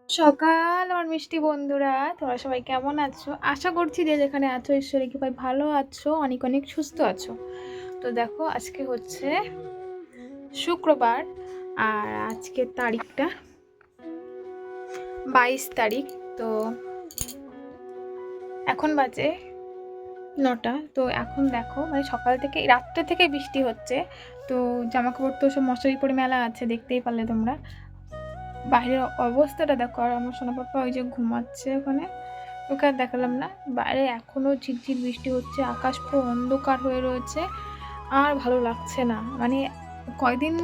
সকাল আমার মিষ্টি বন্ধুরা, তোমরা সবাই কেমন আছো? আশা করছি যে যেখানে আছো ঈশ্বরের কৃপায় ভালো আছো, অনেক অনেক সুস্থ আছো। তো দেখো আজকে হচ্ছে শুক্রবার আর আজকের তারিখটা 22 তারিখ। তো এখন বাজে 9টা। তো এখন দেখো মানে সকাল থেকে রাত্রে থেকে বৃষ্টি হচ্ছে। তো জামা কাপড় তো সব মশারি পরে মেলা আছে, দেখতেই পারলে তোমরা। বাইরের অবস্থাটা দেখো, আর আমার সোনা পাপা ওই যে ঘুমাচ্ছে ওখানে, ওকে আর দেখালাম না। বাইরে এখনও ঝিরঝির বৃষ্টি হচ্ছে, আকাশ পুরো অন্ধকার হয়ে রয়েছে, আর ভালো লাগছে না। মানে কয়দিন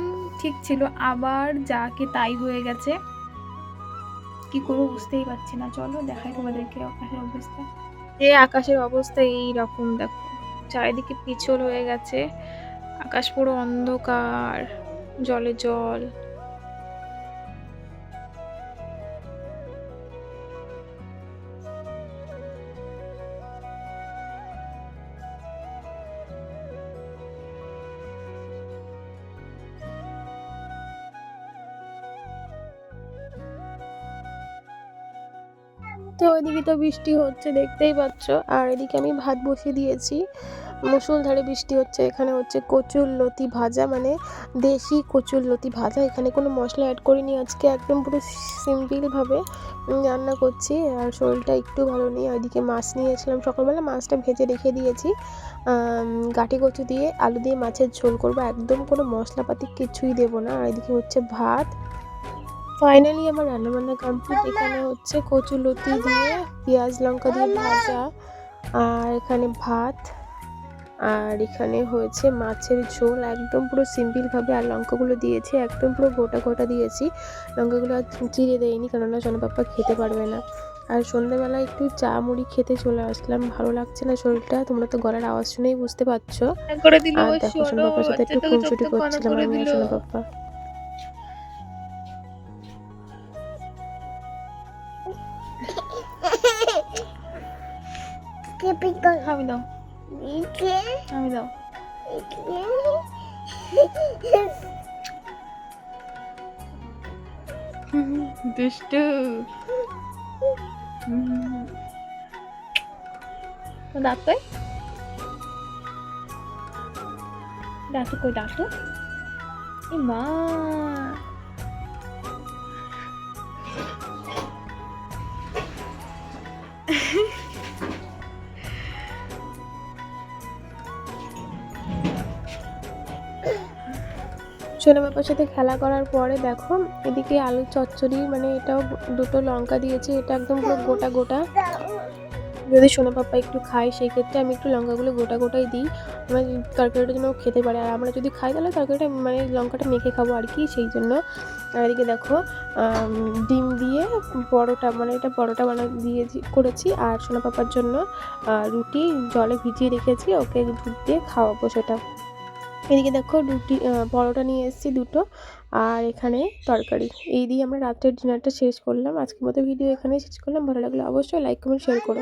ঠিক ছিল, আবার যা কি তাই হয়ে গেছে। কি করবো বুঝতেই পারছি না। চলো দেখাই তোমাদেরকে আকাশের অবস্থা। আকাশের অবস্থা এই রকম দেখো, চারিদিকে পিছল হয়ে গেছে, আকাশ পুরো অন্ধকার, জলে জল। তো ওইদিকে তো বৃষ্টি হচ্ছে দেখতেই পাচ্ছ, আর এদিকে আমি ভাত বসিয়ে দিয়েছি। মুষলধারে বৃষ্টি হচ্ছে। এখানে হচ্ছে কচুর লতি ভাজা, মানে দেশি কচুর লতি ভাজা। এখানে কোনো মশলা অ্যাড করিনি আজকে, একদম পুরো সিম্পলভাবে রান্না করছি। আর শরীরটা একটু ভালো নেই। ওইদিকে মাছ নিয়েছিলাম সকালবেলা, মাছটা ভেজে রেখে দিয়েছি। গাঁটি কচু দিয়ে আলু দিয়ে মাছের ঝোল করবো, একদম কোনো মশলাপাতি কিছুই দেবো না। আর এদিকে হচ্ছে ভাত। ফাইনালি আমার রান্নাবান্না কমপ্লিট। এখানে হচ্ছে কচুলতি দিয়ে পেঁয়াজ লঙ্কা দিয়ে ভাজা, আর এখানে ভাত, আর এখানে হয়েছে মাছের ঝোল, একদম পুরো সিম্পলভাবে। আর লঙ্কাগুলো দিয়েছি একদম পুরো গোটা গোটা দিয়েছি, লঙ্কাগুলো আর চিড়ে দেয়নি, কেননা সোনাপাপ্পা খেতে পারবে না। আর সন্ধ্যেবেলা একটু চা মুড়ি খেতে চলে আসলাম, ভালো লাগছে না শরীরটা, তোমরা তো গলার আওয়াজ শুনেই বুঝতে পারছো। আর দেখো সোনাপাপ্পার সাথে একটু খুনসুটি করছিলাম আমি আর সোনাপাপ্পা। আমি দাও, আমি দাও। দুষ্টু দাঁত, দাঁতু কই, দাঁতু এ মা। সোনা বাবার সাথে খেলা করার পরে দেখো এদিকে আলু চচ্চড়ি, মানে এটাও দুটো লঙ্কা দিয়েছি, এটা একদম পুরো গোটা গোটা। যদি সোনা পাপা একটু খায় সেই ক্ষেত্রে আমি একটু লঙ্কাগুলো গোটা গোটাই দিই, আমার তরকারিটা যেন খেতে পারে। আর আমরা যদি খাই তাহলে তরকারিটা মানে লঙ্কাটা মেখে খাবো আর কি, সেই জন্য। আর এদিকে দেখো ডিম দিয়ে পরোটা, মানে এটা পরোটা করেছি। আর সোনা পাপার জন্য রুটি জলে ভিজিয়ে রেখেছি, ওকে দুধ দিয়ে খাওয়াবো সেটা। এদিকে দেখো পরোটা নিয়ে এসেছি দুটো, আর এখানে তরকারি। এই দিয়ে আমরা রাত্রের ডিনারটা শেষ করলাম। আজকের মতো ভিডিও এখানেই শেষ করলাম। ভালো লাগলে অবশ্যই লাইক কমেন্ট শেয়ার করো।